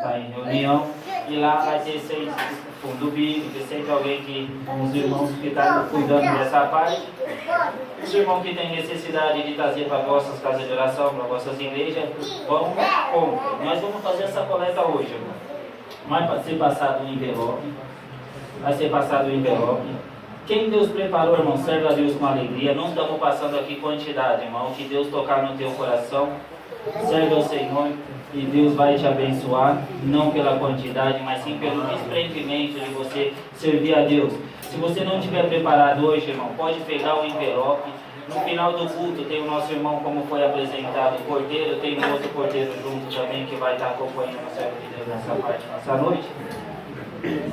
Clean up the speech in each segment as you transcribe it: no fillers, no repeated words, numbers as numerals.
está em reunião, e lá vai ter sempre fundo bíblico, sempre alguém uns irmãos que estão cuidando dessa parte. Os irmãos que têm necessidade de trazer para vossas casas de oração, para vossas igrejas, vão comprar. Nós vamos fazer essa coleta hoje, irmão. Vai ser passado um envelope. Vai ser passado um envelope. Quem Deus preparou, irmão, serve a Deus com alegria. Não estamos passando aqui quantidade, irmão. Que Deus tocar no teu coração, serve ao Senhor e Deus vai te abençoar. Não pela quantidade, mas sim pelo desprendimento de você servir a Deus. Se você não estiver preparado hoje, irmão, pode pegar o envelope. No final do culto tem o nosso irmão, como foi apresentado, o porteiro. Tem um outro porteiro junto também que vai estar acompanhando o servo de Deus nessa parte, nessa noite.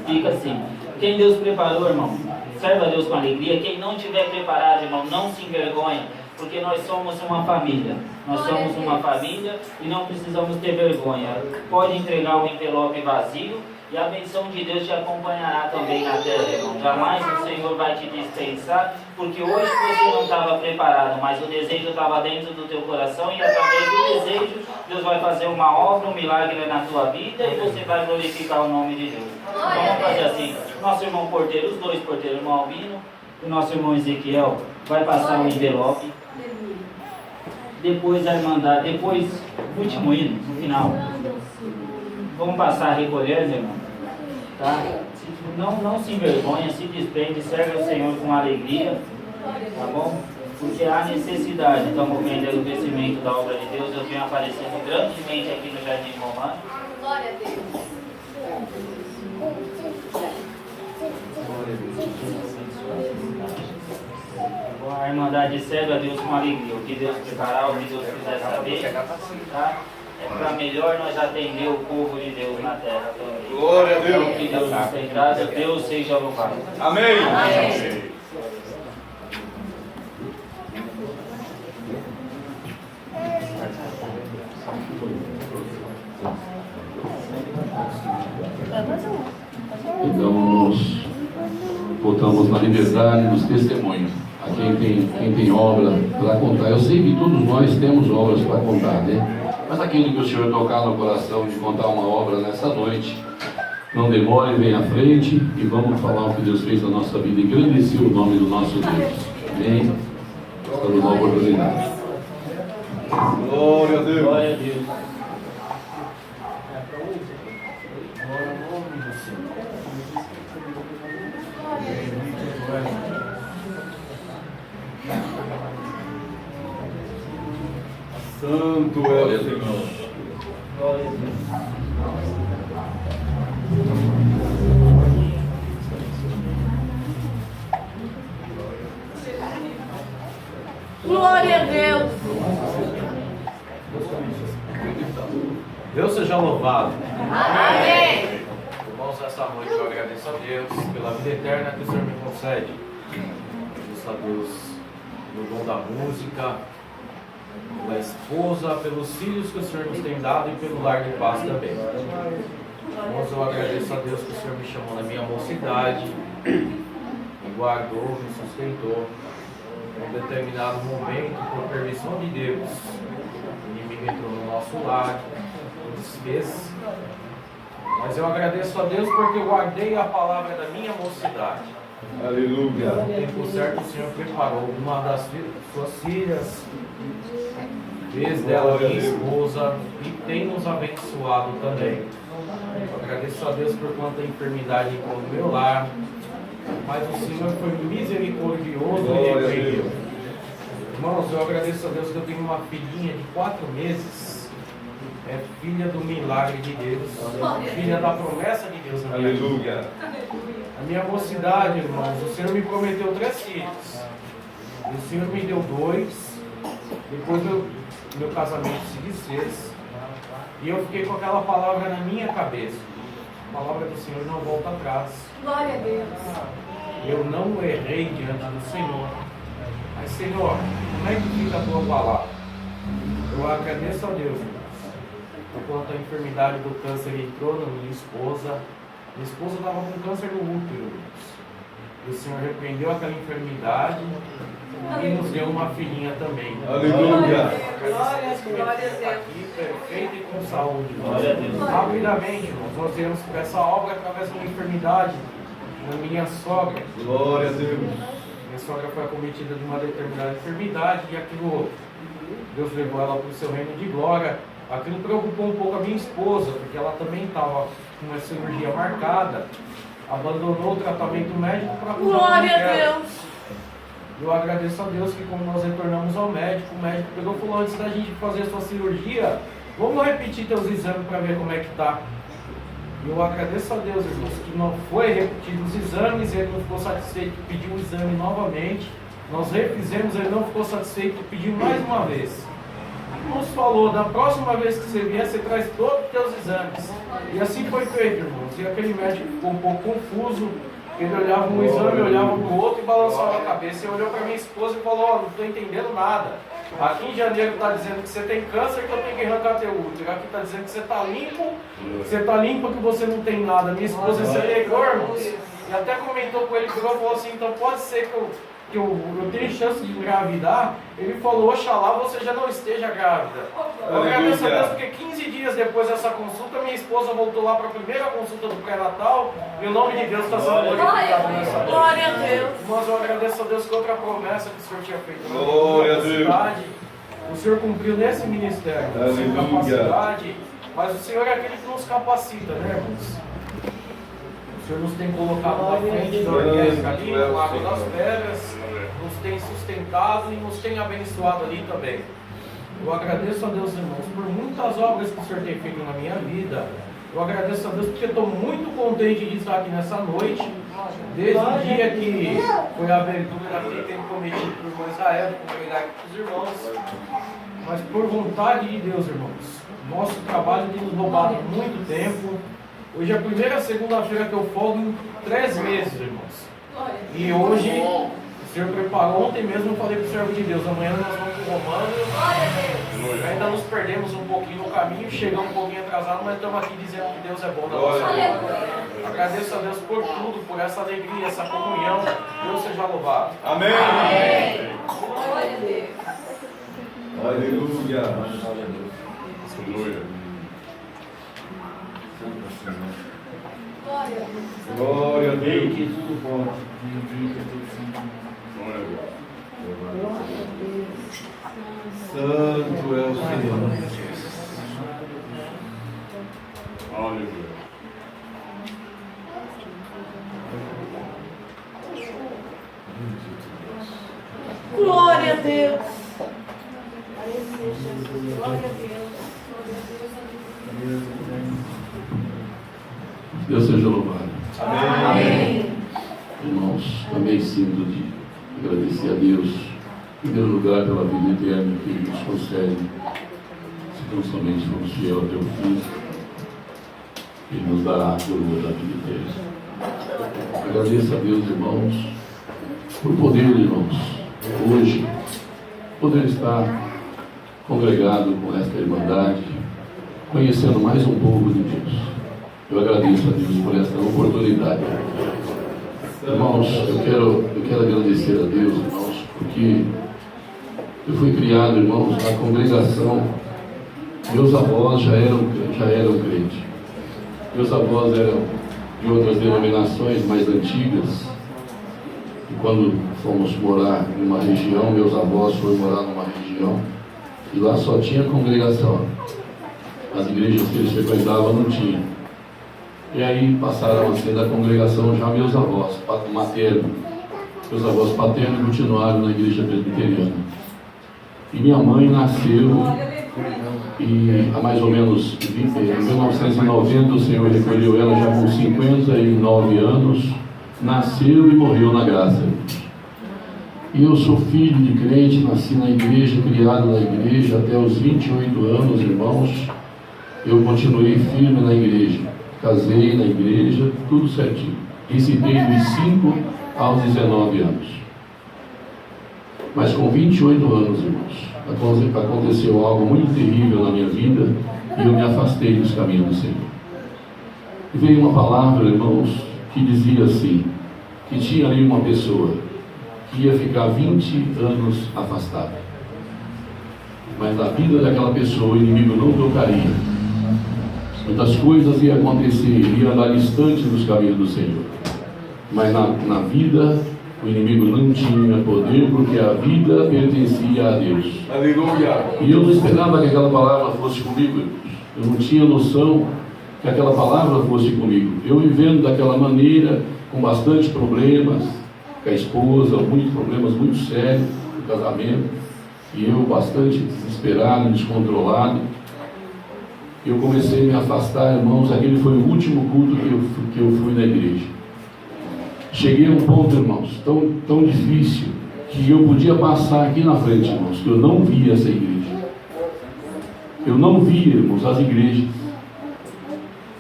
Fica assim. Quem Deus preparou, irmão, serve a Deus com alegria. Quem não estiver preparado, irmão, não se envergonhe, porque nós somos uma família. Nós somos uma família e não precisamos ter vergonha. Pode entregar o envelope vazio e a benção de Deus te acompanhará também na terra, irmão. Jamais o Senhor vai te dispensar, porque hoje você não estava preparado, mas o desejo estava dentro do teu coração e através do desejo Deus vai fazer uma obra, um milagre na tua vida e você vai glorificar o nome de Deus. Então vamos fazer assim. Nosso irmão porteiro, os dois porteiros, o irmão Albino e o nosso irmão Ezequiel, vai passar o envelope. Depois a irmandade, depois o último hino, no final. Vamos passar a recolher, irmão. Tá? Não se envergonha, se desprende, serve ao Senhor com alegria. Tá bom? Porque há necessidade. Estamos vendo o crescimento da obra de Deus. Eu venho aparecendo grandemente aqui no Jardim Romano. Glória a Deus. A Irmandade serve a Deus com alegria. O que Deus preparar, o que Deus quiser saber, tá? É para melhor nós atender o povo de Deus na terra também. Glória a Deus. O que Deus nos tem dado, Deus seja louvado. Amém. Amém. Então nós voltamos na liberdade dos testemunhos. A quem tem obra para contar. Eu sei que todos nós temos obras para contar, né? Mas aquele que o Senhor tocar no coração de contar uma obra nessa noite, não demore, vem à frente e vamos falar o que Deus fez na nossa vida, engrandecer o nome do nosso Deus. Amém? Estamos na oportunidade. Glória a Deus. Glória a Deus. Santo é o Senhor. Glória a Deus. Glória a Deus. Deus seja louvado. Amém. Irmãos, essa noite eu agradeço a Deus pela vida eterna que o Senhor me concede. Agradeço a Deus pelo dom da música, pela esposa, pelos filhos que o Senhor nos tem dado e pelo lar de paz também. Irmãos, eu agradeço a Deus que o Senhor me chamou na minha mocidade, me guardou, me sustentou. Em um determinado momento, por permissão de Deus, o inimigo entrou no nosso lar, nos desfez. Mas eu agradeço a Deus porque eu guardei a palavra da minha mocidade. Aleluia. No tempo certo, o Senhor preparou uma das suas filhas, fez dela minha esposa e tem nos abençoado também. Eu agradeço a Deus por quanta enfermidade entrou no meu lar, mas o Senhor foi misericordioso e repreendeu. Irmãos, eu agradeço a Deus que eu tenho uma filhinha de 4 meses, é filha do milagre de Deus, filha da promessa de Deus na minha vida. Aleluia. A minha mocidade, irmãos, o Senhor me prometeu 3 filhos. O Senhor me deu 2. Depois meu casamento se desfez. E eu fiquei com aquela palavra na minha cabeça. A palavra do Senhor não volta atrás. Glória a Deus. Eu não errei diante do Senhor. Mas, Senhor, como é que fica a tua palavra? Eu agradeço a Deus, irmãos. Enquanto a enfermidade do câncer entrou na minha esposa estava com câncer no útero, irmãos. E o Senhor repreendeu aquela enfermidade e nos deu uma filhinha também. Aleluia. Glória a Deus. Aqui, perfeita e com saúde. Glória a Deus. Rapidamente, irmãos, nós viemos por essa obra através de uma enfermidade na minha sogra. Glória a Deus. Minha sogra foi acometida de uma determinada enfermidade e aquilo, Deus levou ela para o seu reino de glória. Aquilo preocupou um pouco a minha esposa, porque ela também estava com uma cirurgia marcada, abandonou o tratamento médico para cuidar Glória a dela. Deus. Eu agradeço a Deus que quando nós retornamos ao médico, o médico pegou e falou: antes da gente fazer a sua cirurgia, vamos repetir teus exames para ver como é que tá. E eu agradeço a Deus, irmãos, que não foi repetido os exames, ele não ficou satisfeito, pediu o exame novamente. Nós refizemos, ele não ficou satisfeito, pediu mais uma vez. Nos falou: da próxima vez que você vier, você traz todos os teus exames. E assim foi feito, irmãos. E aquele médico ficou um pouco confuso. Ele olhava um exame, olhava para o outro e balançava a cabeça. Ele olhou para minha esposa e falou: não estou entendendo nada. Aqui em janeiro está dizendo que você tem câncer, que eu tenho que arrancar teu útero. Aqui está dizendo que você está limpo, que você não tem nada. Minha esposa se alegrou, irmãos. E até comentou com ele, falou assim: então pode ser que eu tenho chance de engravidar. Ele falou: oxalá você já não esteja grávida. Eu agradeço a Deus porque 15 dias depois dessa consulta, minha esposa voltou lá para a primeira consulta do pré-natal e o nome de Deus está sendo glorificado nessa noite. Glória a Deus. Mas eu agradeço a Deus que outra promessa que o Senhor tinha feito na Glória a Deus. cidade, o Senhor cumpriu nesse ministério, sem Aleluia. capacidade, mas o Senhor é aquele que nos capacita, né, irmãos? O Senhor nos tem colocado na frente da orquestra ali, no Lago das Pedras, nos tem sustentado e nos tem abençoado ali também. Eu agradeço a Deus, irmãos, por muitas obras que o Senhor tem feito na minha vida. Eu agradeço a Deus porque estou muito contente de estar aqui nessa noite. Desde o dia que foi a abertura daquele tempo prometido por irmão Israel, de congregar aqui com os irmãos. Mas por vontade de Deus, irmãos, nosso trabalho tem nos roubado muito tempo. Hoje é a primeira segunda-feira que eu folgo em 3 meses, irmãos. E hoje, o Senhor preparou, ontem mesmo eu falei para o servo de Deus: amanhã nós vamos para o Romano. Ainda nos perdemos um pouquinho no caminho, chegamos um pouquinho atrasados, mas estamos aqui dizendo que Deus é bom na nossa vida. Agradeço a Deus por tudo, por essa alegria, essa comunhão. Deus seja louvado. Amém. Glória a Deus. Aleluia. Glória a Deus. Glória a Deus. Santo é o Senhor. Aleluia. Glória a Deus. Glória a Deus. Deus seja louvado. Amém. Irmãos, também sinto de agradecer a Deus, em primeiro lugar, pela vida eterna que Ele nos concede. Se tão somente somos fiel até o fim, Ele nos dará a coroa da vida eterna. Agradeço a Deus, irmãos, por poder, irmãos, hoje, poder estar congregado com esta irmandade, conhecendo mais um pouco de Deus. Eu agradeço a Deus por esta oportunidade. Irmãos, eu quero agradecer a Deus, irmãos, porque eu fui criado, irmãos, na congregação. Meus avós já eram crentes. Meus avós eram de outras denominações mais antigas. E quando fomos morar em uma região, meus avós foram morar numa região, e lá só tinha congregação. As igrejas que eles frequentavam não tinham. E aí passaram a ser da congregação já meus avós maternos. Meus avós paternos continuaram na igreja presbiteriana. E minha mãe nasceu, e há mais ou menos em 1990 o Senhor recolheu ela já com 59 anos, nasceu e morreu na graça. E eu sou filho de crente, nasci na igreja, criado na igreja até os 28 anos, irmãos. Eu continuei firme na igreja. Casei na igreja, tudo certinho. Recitei dos 5 aos 19 anos. Mas com 28 anos, irmãos, aconteceu algo muito terrível na minha vida e eu me afastei dos caminhos do Senhor. E veio uma palavra, irmãos, que dizia assim, que tinha ali uma pessoa que ia ficar 20 anos afastado. Mas na vida daquela pessoa o inimigo não tocaria. Muitas coisas iam acontecer, ele ia andar distante dos caminhos do Senhor. Mas na vida o inimigo não tinha poder, porque a vida pertencia a Deus. Aleluia. E eu não esperava que aquela palavra fosse comigo, irmãos. Eu não tinha noção que aquela palavra fosse comigo. Eu vivendo daquela maneira, com bastante problemas, com a esposa, muitos problemas muito sérios no casamento, e eu bastante desesperado, descontrolado. Eu comecei a me afastar, irmãos. Aquele foi o último culto que eu fui na igreja. Cheguei a um ponto, irmãos, tão difícil, que eu podia passar aqui na frente, irmãos, que eu não via essa igreja. Eu não via, irmãos, as igrejas.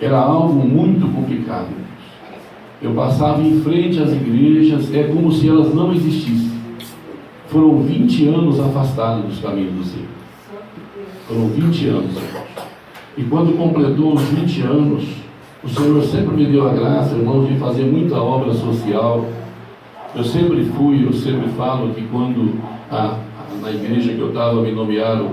Era algo muito complicado, irmãos. Eu passava em frente às igrejas, é como se elas não existissem. Foram 20 anos afastados dos caminhos do Senhor. Foram 20 anos, irmãos. E quando completou os 20 anos, o Senhor sempre me deu a graça, irmãos, de fazer muita obra social. Eu sempre falo que quando na igreja que eu estava me nomearam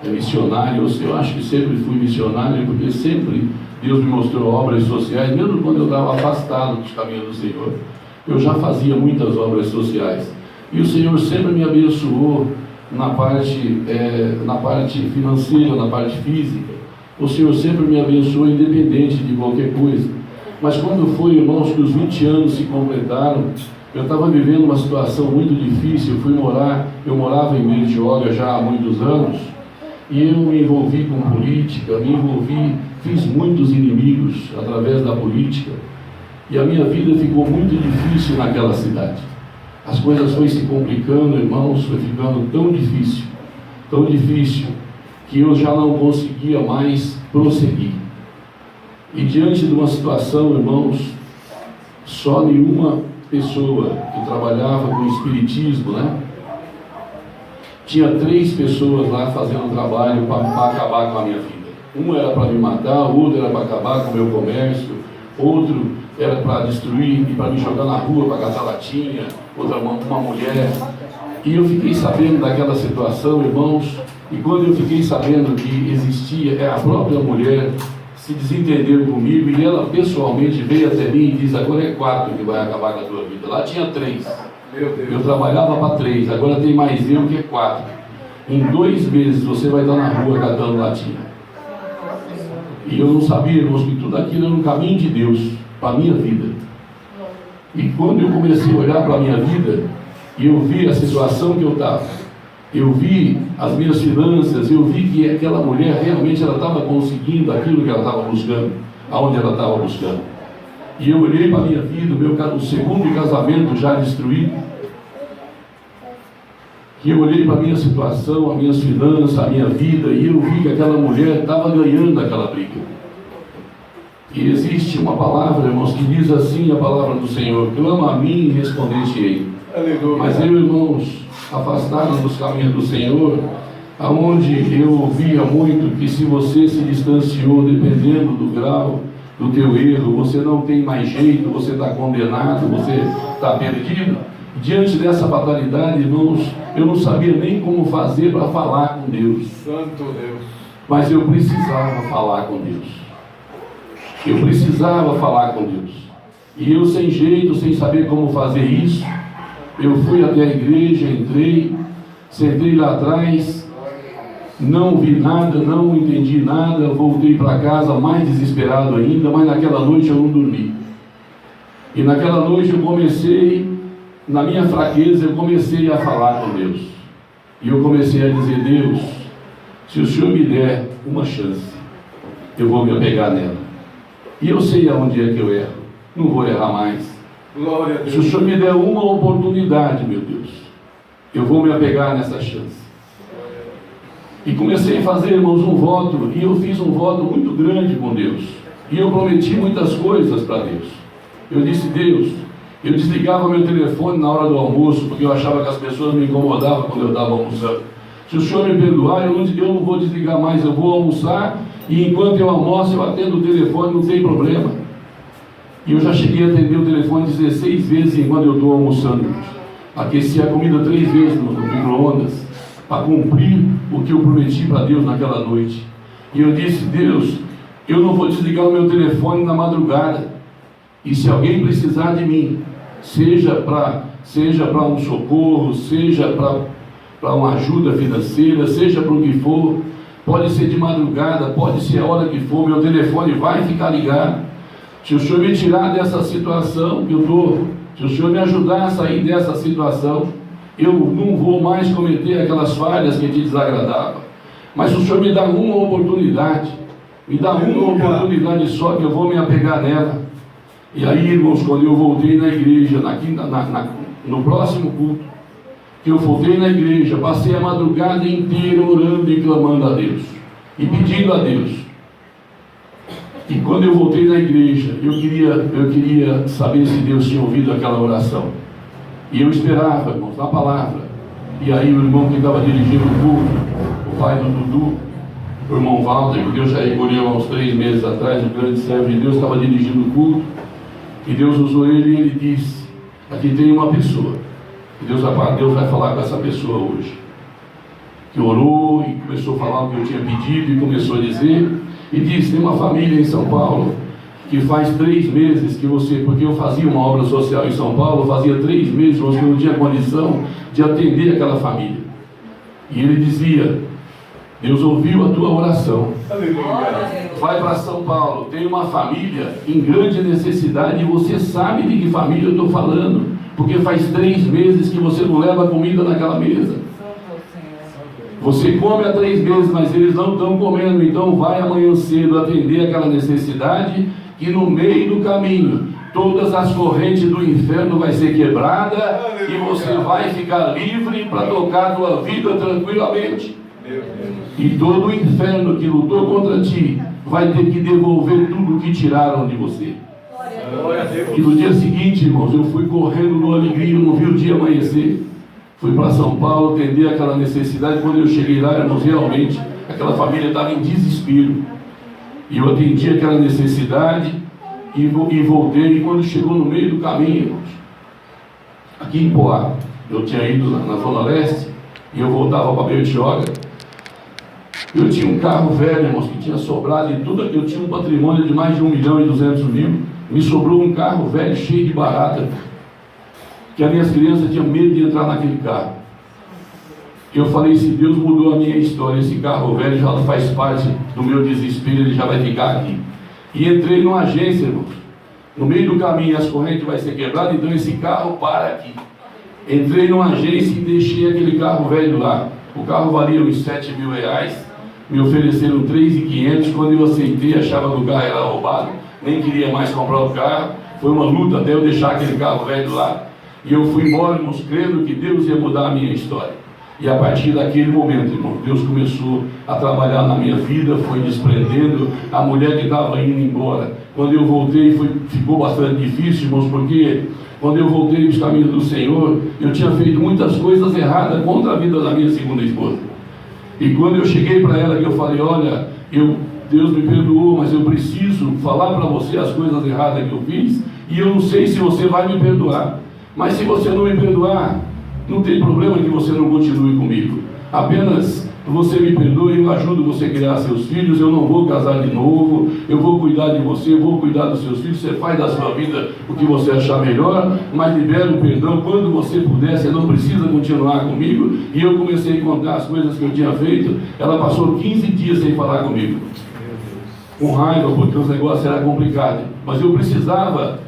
missionário, eu acho que sempre fui missionário, porque sempre Deus me mostrou obras sociais, mesmo quando eu estava afastado dos caminhos do Senhor. Eu já fazia muitas obras sociais. E o Senhor sempre me abençoou na parte financeira, na parte física. O Senhor sempre me abençoou, independente de qualquer coisa. Mas quando foi, irmãos, que os 20 anos se completaram, eu estava vivendo uma situação muito difícil. Eu morava em Bertioga já há muitos anos, e eu me envolvi com política, fiz muitos inimigos através da política, e a minha vida ficou muito difícil naquela cidade. As coisas foram se complicando, irmãos, foi ficando tão difícil, que eu já não conseguia mais prosseguir. E diante de uma situação, irmãos, só nenhuma pessoa que trabalhava com espiritismo, né? Tinha 3 pessoas lá fazendo trabalho para acabar com a minha vida. Um era para me matar, o outro era para acabar com o meu comércio, outro era para destruir e para me jogar na rua, para catar latinha, outra uma mulher. E eu fiquei sabendo daquela situação, irmãos, e quando eu fiquei sabendo que existia, a própria mulher se desentendeu comigo, e ela pessoalmente veio até mim e diz: agora é 4 que vai acabar com a tua vida. Lá tinha 3. Meu Deus. Eu trabalhava para 3, agora tem mais eu que é 4. Em 2 meses você vai estar na rua catando latinha. E eu não sabia, irmãos, que tudo aquilo era um caminho de Deus para a minha vida. E quando eu comecei a olhar para a minha vida, e eu vi a situação que eu estava, eu vi as minhas finanças, eu vi que aquela mulher realmente ela estava conseguindo aquilo que ela estava buscando, aonde ela estava buscando. E eu olhei para a minha vida, o segundo casamento já destruído, e eu olhei para a minha situação, as minhas finanças, a minha vida, e eu vi que aquela mulher estava ganhando aquela briga. E existe uma palavra, irmãos, que diz assim, a palavra do Senhor: clama a mim e respondeste-ei. Aleluia. Mas eu, irmãos, afastado dos caminhos do Senhor, aonde eu ouvia muito que se você se distanciou, dependendo do grau do teu erro, você não tem mais jeito, você está condenado, você está perdido. Diante dessa fatalidade, irmãos, eu não sabia nem como fazer para falar com Deus. Santo Deus. Mas eu precisava falar com Deus. Eu precisava falar com Deus. E eu, sem jeito, sem saber como fazer isso, eu fui até a igreja, entrei, sentei lá atrás, não vi nada, não entendi nada, voltei para casa mais desesperado ainda, mas naquela noite eu não dormi. E naquela noite eu comecei, na minha fraqueza, eu comecei a falar com Deus. E eu comecei a dizer: Deus, se o Senhor me der uma chance, eu vou me apegar nela. E eu sei aonde é que eu erro, não vou errar mais. Glória a Deus. Se o Senhor me der uma oportunidade, meu Deus, eu vou me apegar nessa chance. E comecei a fazer, irmãos, um voto, e eu fiz um voto muito grande com Deus. E eu prometi muitas coisas para Deus. Eu disse: Deus, eu desligava meu telefone na hora do almoço, porque eu achava que as pessoas me incomodavam quando eu estava almoçando. Se o Senhor me perdoar, eu não vou desligar mais, eu vou almoçar, e enquanto eu almoço, eu atendo o telefone, não tem problema. E eu já cheguei a atender o telefone 16 vezes enquanto eu estou almoçando. aqueci a comida 3 vezes no micro-ondas, para cumprir o que eu prometi para Deus naquela noite. E eu disse: Deus, eu não vou desligar o meu telefone na madrugada, e se alguém precisar de mim, seja para um socorro, seja para uma ajuda financeira, seja para o que for, pode ser de madrugada, pode ser a hora que for, meu telefone vai ficar ligado. Se o Senhor me tirar dessa situação que eu estou, se o Senhor me ajudar a sair dessa situação, eu não vou mais cometer aquelas falhas que te desagradavam. Mas se o Senhor me dá uma oportunidade, me dá uma oportunidade só, que eu vou me apegar nela. E aí, irmãos, quando eu voltei na igreja, no próximo culto, que eu voltei na igreja, passei a madrugada inteira orando e clamando a Deus, e pedindo a Deus. E quando eu voltei na igreja, eu queria saber se Deus tinha ouvido aquela oração. E eu esperava, irmãos, na palavra. E aí o irmão que estava dirigindo o culto, o pai do Dudu, o irmão Walter, que Deus já recolheu há uns 3 meses atrás, o grande servo de Deus, estava dirigindo o culto. E Deus usou ele e ele disse: aqui tem uma pessoa. E Deus vai falar com essa pessoa hoje. Que orou e começou a falar o que eu tinha pedido e começou a dizer. E disse: tem uma família em São Paulo que faz 3 meses que porque eu fazia uma obra social em São Paulo, fazia 3 meses que eu não tinha condição de atender aquela família. E ele dizia: Deus ouviu a tua oração. Vai para São Paulo, tem uma família em grande necessidade, e você sabe de que família eu estou falando, porque faz 3 meses que você não leva comida naquela mesa. Você come há 3 meses, mas eles não estão comendo. Então vai amanhã cedo atender aquela necessidade, que no meio do caminho todas as correntes do inferno vai ser quebrada, e você vai ficar livre para tocar a tua vida tranquilamente. E todo o inferno que lutou contra ti vai ter que devolver tudo que tiraram de você. E no dia seguinte, irmãos, eu fui correndo no alegria, eu não vi o dia amanhecer. Fui para São Paulo atender aquela necessidade. Quando eu cheguei lá, irmãos, realmente aquela família estava em desespero. E eu atendi aquela necessidade e voltei. E quando chegou no meio do caminho, irmãos, aqui em Poá, eu tinha ido na Zona Leste e eu voltava para Bertioga. Eu tinha um carro velho, irmãos, que tinha sobrado e tudo aquilo. Eu tinha um patrimônio de mais de 1.200.000. Me sobrou um carro velho cheio de barata, que as minhas crianças tinham medo de entrar naquele carro. Eu falei: se Deus mudou a minha história, esse carro velho já faz parte do meu desespero, ele já vai ficar aqui. E entrei numa agência, irmãos. No meio do caminho as correntes vão ser quebradas, então esse carro para aqui. Entrei numa agência e deixei aquele carro velho lá. O carro valia uns R$7.000. Me ofereceram 3.500. Quando eu aceitei, achava que o carro era roubado, nem queria mais comprar o carro. Foi uma luta até eu deixar aquele carro velho lá. E eu fui embora, irmãos, crendo que Deus ia mudar a minha história. E a partir daquele momento, irmão, Deus começou a trabalhar na minha vida, foi desprendendo a mulher que estava indo embora. Quando eu voltei, ficou bastante difícil, irmãos, porque quando eu voltei para os caminhos do Senhor, eu tinha feito muitas coisas erradas contra a vida da minha segunda esposa. E quando eu cheguei para ela, que eu falei: olha, Deus me perdoou, mas eu preciso falar para você as coisas erradas que eu fiz, e eu não sei se você vai me perdoar. Mas se você não me perdoar, não tem problema que você não continue comigo. Apenas você me perdoe, eu ajudo você a criar seus filhos, eu não vou casar de novo, eu vou cuidar de você, eu vou cuidar dos seus filhos, você faz da sua vida o que você achar melhor, mas libera o perdão quando você puder, você não precisa continuar comigo. E eu comecei a contar as coisas que eu tinha feito. Ela passou 15 dias sem falar comigo, com raiva, porque os negócios eram complicados. Mas eu precisava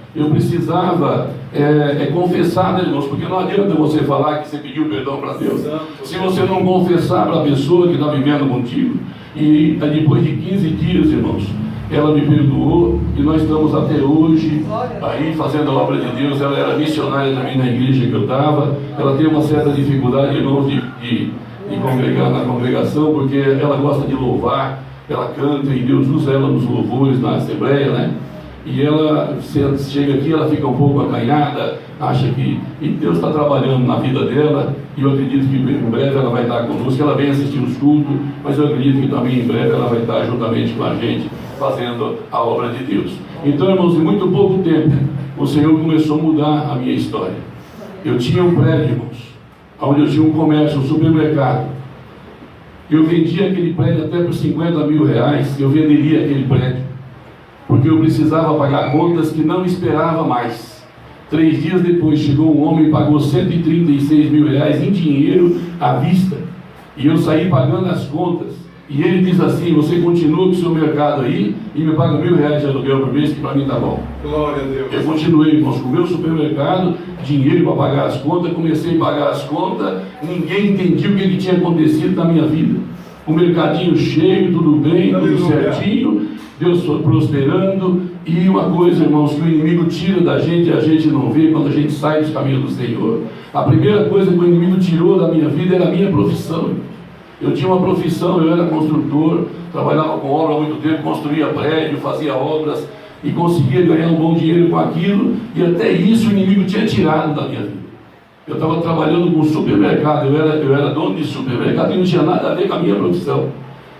confessar, né, irmãos? Porque não adianta você falar que você pediu perdão para Deus se você não confessar para a pessoa que está vivendo contigo. E depois de 15 dias, irmãos, ela me perdoou e nós estamos até hoje aí fazendo a obra de Deus. Ela era missionária também na igreja que eu estava. Ela tem uma certa dificuldade, irmãos, de congregar na congregação, porque ela gosta de louvar, ela canta e Deus usa ela nos louvores na Assembleia, né? E ela chega aqui, ela fica um pouco acanhada, acha que Deus está trabalhando na vida dela, e eu acredito que em breve ela vai estar conosco. Ela vem assistir os cultos, mas eu acredito que também em breve ela vai estar juntamente com a gente, fazendo a obra de Deus. Então, irmãos, em muito pouco tempo, o Senhor começou a mudar a minha história. Eu tinha um prédio, irmãos, onde eu tinha um comércio, um supermercado. Eu vendia aquele prédio até por 50 mil reais, eu venderia aquele prédio, porque eu precisava pagar contas que não esperava mais. 3 dias depois chegou um homem e pagou 136 mil reais em dinheiro à vista, e eu saí pagando as contas. E ele diz assim: você continua com o seu mercado aí e me paga 1.000 reais de aluguel por mês, que para mim tá bom. Glória a Deus. Eu continuei, irmãos, com o meu supermercado, dinheiro para pagar as contas, comecei a pagar as contas, ninguém entendia o que tinha acontecido na minha vida. O mercadinho cheio, tudo bem, tudo certinho, Deus prosperando. E uma coisa, irmãos, que o inimigo tira da gente e a gente não vê quando a gente sai dos caminhos do Senhor. A primeira coisa que o inimigo tirou da minha vida era a minha profissão. Eu tinha uma profissão, eu era construtor, trabalhava com obra há muito tempo, construía prédio, fazia obras e conseguia ganhar um bom dinheiro com aquilo, e até isso o inimigo tinha tirado da minha vida. Eu estava trabalhando com supermercado, eu era dono de supermercado e não tinha nada a ver com a minha profissão.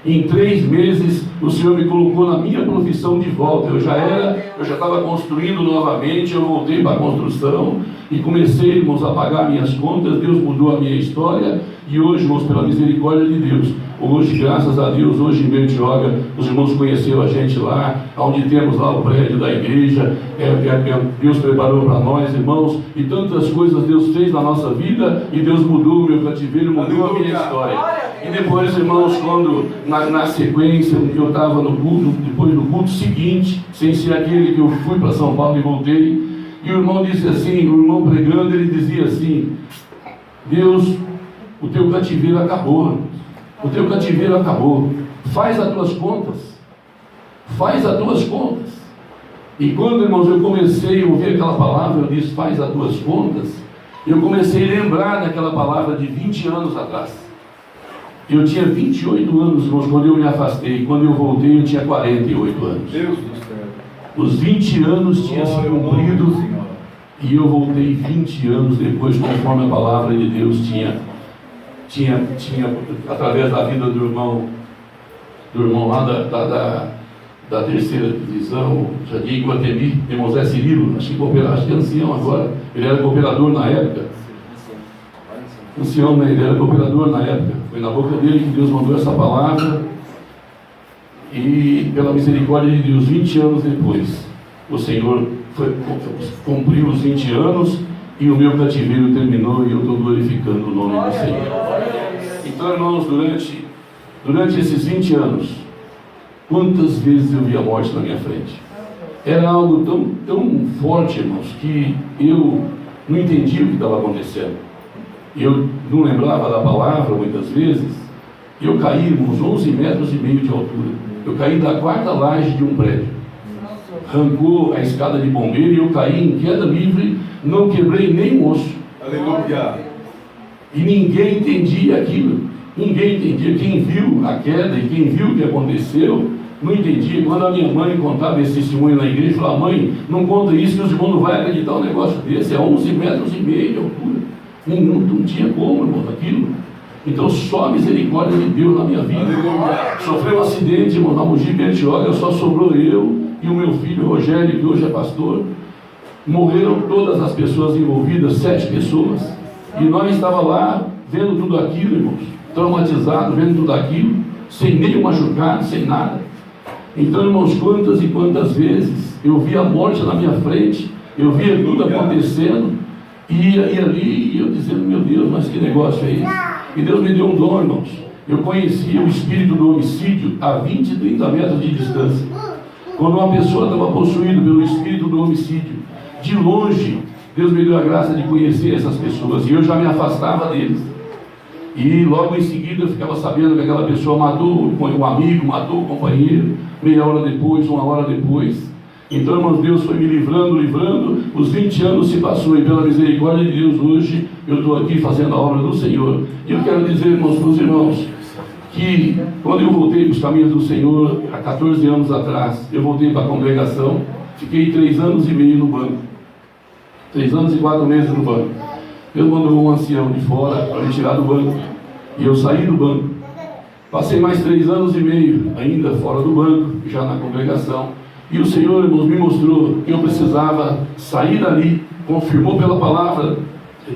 Em 3 meses o Senhor me colocou na minha profissão de volta. Eu já estava construindo novamente, eu voltei para a construção e comecei, irmãos, a pagar minhas contas. Deus mudou a minha história e hoje, irmãos, pela misericórdia de Deus, hoje, graças a Deus, hoje em Bertioga, os irmãos conheceram a gente lá, onde temos lá o prédio da igreja, Deus preparou para nós, irmãos, e tantas coisas Deus fez na nossa vida, e Deus mudou o meu cativeiro, mudou a minha história. E depois, irmãos, quando na sequência eu estava no culto, depois do culto seguinte, sem ser aquele que eu fui para São Paulo e voltei, e o irmão disse assim, o irmão pregando, ele dizia assim: Deus, o teu cativeiro acabou, o teu cativeiro acabou, faz as tuas contas, faz as tuas contas. E quando, irmãos, eu comecei a ouvir aquela palavra, eu disse, faz as tuas contas, eu comecei a lembrar daquela palavra de 20 anos atrás. Eu tinha 28 anos, irmãos, quando eu me afastei. Quando eu voltei, eu tinha 48 anos. Deus do céu. Os 20 anos tinham se cumprido e eu voltei 20 anos depois, conforme a palavra de Deus tinha através da vida do irmão lá da terceira divisão, Jardim Guatemi, irmão Zé Cirilo, acho que é ancião agora, ele era cooperador na época. Ancião, né? Ele era cooperador na época. Foi na boca dele que Deus mandou essa palavra. E pela misericórdia de Deus, 20 anos depois, o Senhor cumpriu os 20 anos e o meu cativeiro terminou, e eu estou glorificando o nome do Senhor. Então, irmãos, durante esses 20 anos, quantas vezes eu vi a morte na minha frente? Era algo tão forte, irmãos, que eu não entendia o que estava acontecendo. Eu não lembrava da palavra muitas vezes. Eu caí uns 11,5 metros de altura. Eu caí da 4ª laje de um prédio. Arrancou a escada de bombeiro e eu caí em queda livre, não quebrei nem um osso. Aleluia. E ninguém entendia aquilo. Ninguém entendia. Quem viu a queda e quem viu o que aconteceu, não entendia. Quando a minha mãe contava esse testemunho na igreja, falava: mãe, não conta isso que os irmãos não vão acreditar um negócio desse. É 11,5 metros de altura. Não tinha como, irmão, aquilo. Então, só a misericórdia de Deus na minha vida. Sofreu um acidente, irmão, na Mogi Bertioga, só sobrou eu e o meu filho Rogério, que hoje é pastor. Morreram todas as pessoas envolvidas, 7 pessoas. E nós estávamos lá, vendo tudo aquilo, irmãos, traumatizados, vendo tudo aquilo, sem nenhum machucado, sem nada. Então, irmãos, quantas e quantas vezes eu vi a morte na minha frente, eu via tudo acontecendo. E ali eu dizendo: meu Deus, mas que negócio é esse? E Deus me deu um dom, irmãos. Eu conhecia o espírito do homicídio a 20, 30 metros de distância. Quando uma pessoa estava possuída pelo espírito do homicídio, de longe, Deus me deu a graça de conhecer essas pessoas. E eu já me afastava deles. E logo em seguida eu ficava sabendo que aquela pessoa matou um amigo, matou o companheiro, meia hora depois, 1 hora depois. Então, irmãos, Deus foi me livrando, os 20 anos se passou, e pela misericórdia de Deus, hoje eu estou aqui fazendo a obra do Senhor. E eu quero dizer, irmãos, para os irmãos, que quando eu voltei para os caminhos do Senhor, há 14 anos atrás, eu voltei para a congregação, fiquei 3 anos e meio no banco, 3 anos e 4 meses no banco. Deus mandou um ancião de fora para me tirar do banco, e eu saí do banco. Passei mais 3 anos e meio ainda fora do banco, já na congregação. E o Senhor, irmãos, me mostrou que eu precisava sair dali, confirmou pela palavra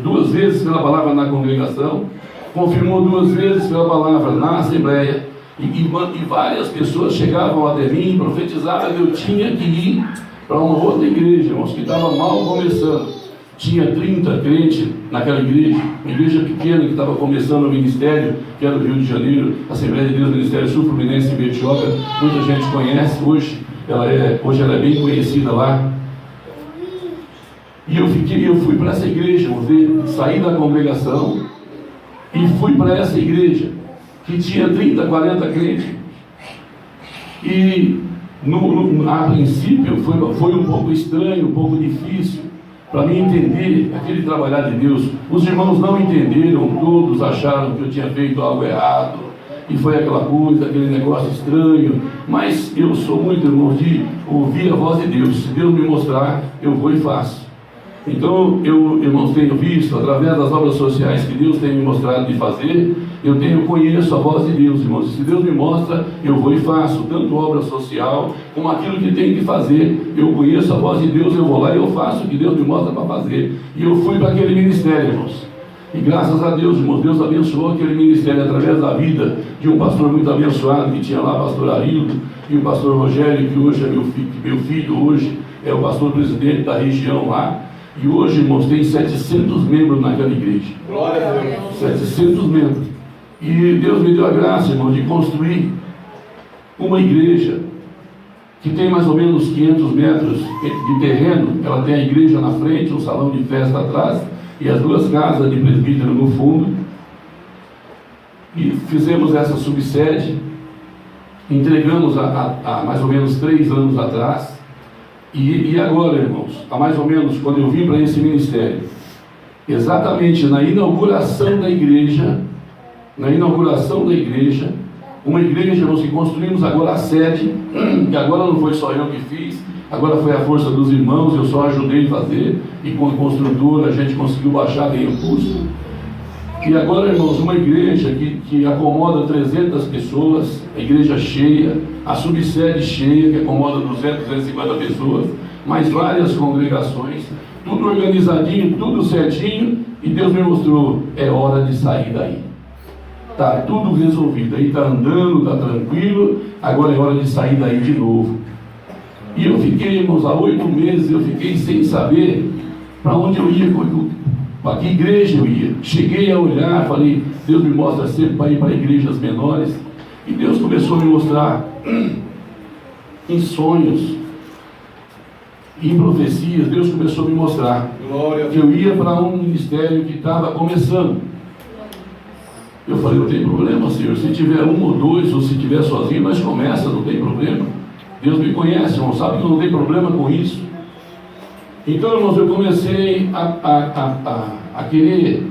2 vezes pela palavra na congregação, confirmou 2 vezes pela palavra na Assembleia, e várias pessoas chegavam até mim e profetizavam que eu tinha que ir para uma outra igreja, irmãos, que estava mal começando. Tinha 30 crentes naquela igreja, uma igreja pequena que estava começando o ministério, que era do Rio de Janeiro, Assembleia de Deus, Ministério Sul-Fluminense em Bertioga. Muita gente conhece, hoje ela é bem conhecida lá. E eu fui para essa igreja, saí da congregação e fui para essa igreja, que tinha 30, 40 crentes. E a princípio foi um pouco estranho, um pouco difícil para mim entender aquele trabalhar de Deus. Os irmãos não entenderam, todos acharam que eu tinha feito algo errado, e foi aquela coisa, aquele negócio estranho. Mas eu sou muito, irmão, de ouvir a voz de Deus. Se Deus me mostrar, eu vou e faço. Então, irmãos, tenho visto, através das obras sociais que Deus tem me mostrado de fazer, eu conheço a voz de Deus, irmãos. Se Deus me mostra, eu vou e faço, tanto obra social, como aquilo que tem que fazer. Eu conheço a voz de Deus, eu vou lá e eu faço o que Deus me mostra para fazer. E eu fui para aquele ministério, irmãos. E graças a Deus, irmãos, Deus abençoou aquele ministério através da vida de um pastor muito abençoado que tinha lá, pastor Arildo, e o pastor Rogério, que hoje é meu filho hoje é o pastor presidente da região lá. E hoje, irmãos, tem 700 membros naquela igreja. Glória a Deus. 700 membros. E Deus me deu a graça, irmão, de construir uma igreja que tem mais ou menos 500 metros de terreno. Ela tem a igreja na frente, um salão de festa atrás e as 2 casas de presbítero no fundo. E fizemos essa subsede, entregamos há mais ou menos 3 anos atrás. E agora, irmãos, há mais ou menos, quando eu vim para esse ministério, exatamente na inauguração da igreja, uma igreja, irmãos, que construímos agora a sede, que agora não foi só eu que fiz, agora foi a força dos irmãos, eu só ajudei a fazer, e com a construtora a gente conseguiu baixar bem o custo. E agora, irmãos, uma igreja que acomoda 300 pessoas, a igreja cheia, a subsede cheia, que acomoda 200, 250 pessoas, mais várias congregações, tudo organizadinho, tudo certinho, e Deus me mostrou, é hora de sair daí. Está tudo resolvido, aí está andando, está tranquilo, agora é hora de sair daí de novo. E eu fiquei, irmãos, há 8 meses, eu fiquei sem saber para onde eu ia, para que igreja eu ia. Cheguei a olhar, falei, Deus me mostra sempre para ir para igrejas menores. E Deus começou a me mostrar em sonhos, em profecias. Deus começou a me mostrar que eu ia para um ministério que estava começando. Eu falei, não tem problema, Senhor, se tiver 1 ou 2, ou se tiver sozinho, mas começa, não tem problema. Deus me conhece, irmão, sabe que eu não tenho problema com isso. Então, irmãos, eu comecei a querer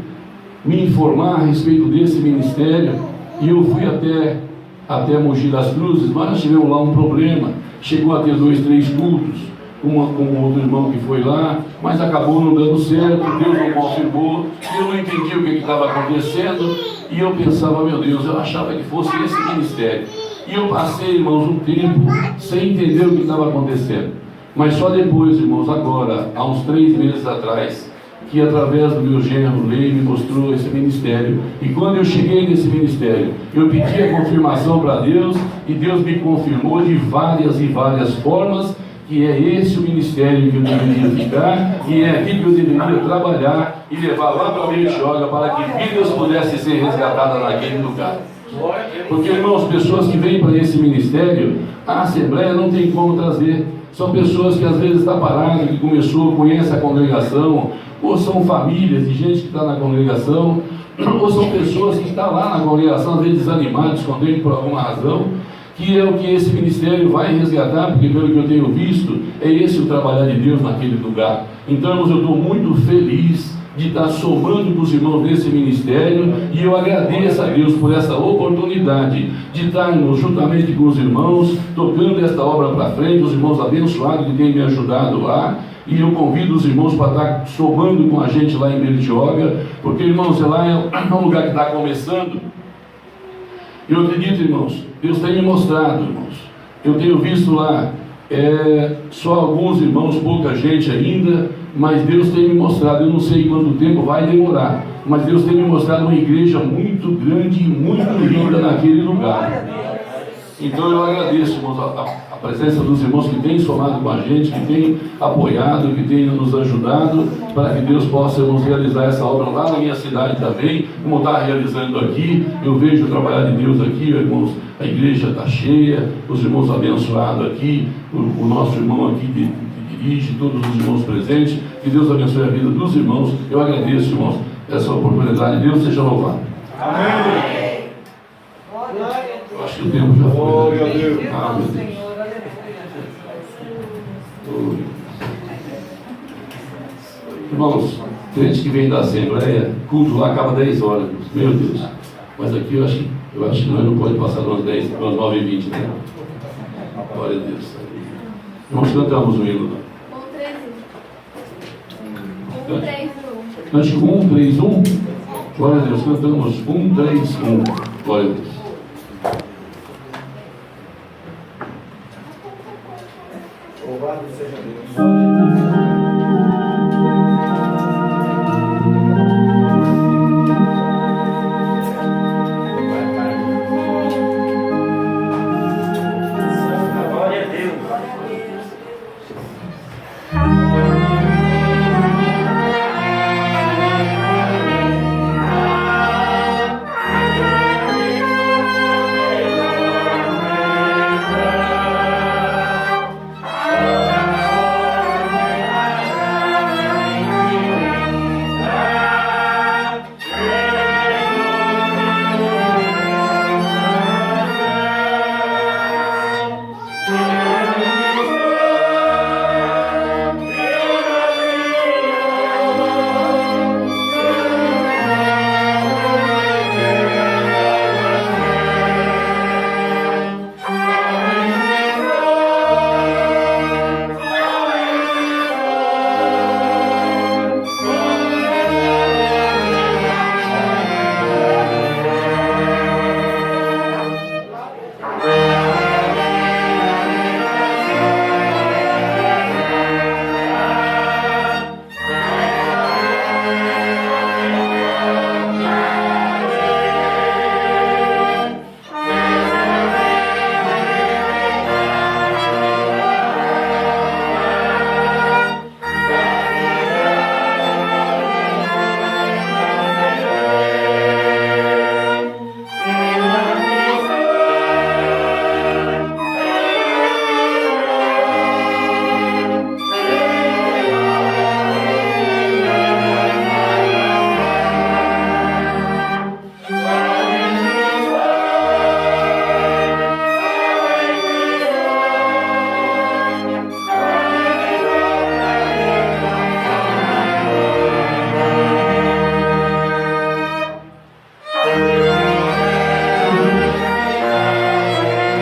me informar a respeito desse ministério, e eu fui até Mogi das Cruzes, mas nós tivemos lá um problema. Chegou a ter 2, 3 cultos com um outro irmão que foi lá, mas acabou não dando certo, Deus não confirmou, eu não entendi o que estava acontecendo, e eu pensava, meu Deus, eu achava que fosse esse ministério. E eu passei, irmãos, um tempo sem entender o que estava acontecendo. Mas só depois, irmãos, agora, há uns 3 meses atrás, que através do meu genro Lei me mostrou esse ministério. E quando eu cheguei nesse ministério, eu pedi a confirmação para Deus, e Deus me confirmou de várias e várias formas que é esse o ministério que eu deveria ficar, e é aqui que eu deveria trabalhar e levar lá para Bertioga para que vidas pudessem ser resgatadas naquele lugar. Porque, irmãos, pessoas que vêm para esse ministério, a Assembleia não tem como trazer. São pessoas que às vezes está parada, que começou, conhece a congregação, ou são famílias de gente que está na congregação, ou são pessoas que estão lá na congregação, às vezes desanimadas, contentes por alguma razão, que é o que esse ministério vai resgatar, porque pelo que eu tenho visto, é esse o trabalhar de Deus naquele lugar. Então, irmãos, eu estou muito feliz de estar somando com os irmãos nesse ministério, e eu agradeço a Deus por essa oportunidade de estarmos juntamente com os irmãos, tocando esta obra para frente, os irmãos abençoados que têm me ajudado lá, e eu convido os irmãos para estar somando com a gente lá em Bertioga, porque, irmãos, lá é um lugar que está começando. Eu acredito, irmãos, Deus tem me mostrado, irmãos, eu tenho visto lá Só alguns irmãos, pouca gente ainda, mas Deus tem me mostrado, eu não sei quanto tempo vai demorar, mas Deus tem me mostrado uma igreja muito grande e muito linda naquele lugar. Então eu agradeço, irmãos, a presença dos irmãos que têm somado com a gente, que têm apoiado, que têm nos ajudado, para que Deus possa, irmãos, realizar essa obra lá na minha cidade também, como está realizando aqui. Eu vejo o trabalho de Deus aqui, irmãos, a igreja está cheia, os irmãos abençoados aqui, o nosso irmão aqui que dirige, todos os irmãos presentes, que Deus abençoe a vida dos irmãos. Eu agradeço, irmãos, essa oportunidade. Deus seja louvado. Amém. Eu acho que o tempo já foi. Glória a Deus. Ah, meu Deus. Senhor, aleluia. Irmãos, crente que vem da Assembleia, culto lá acaba 10 horas, meu Deus. Mas aqui eu acho que nós não podemos passar umas 10, umas 9h20, né? Glória a Deus. Irmãos, cantamos o hino. Cante 1, 3, 1. Glória a Deus, cantamos 1, 3, 1. Glória a Deus. Louvado seja Deus.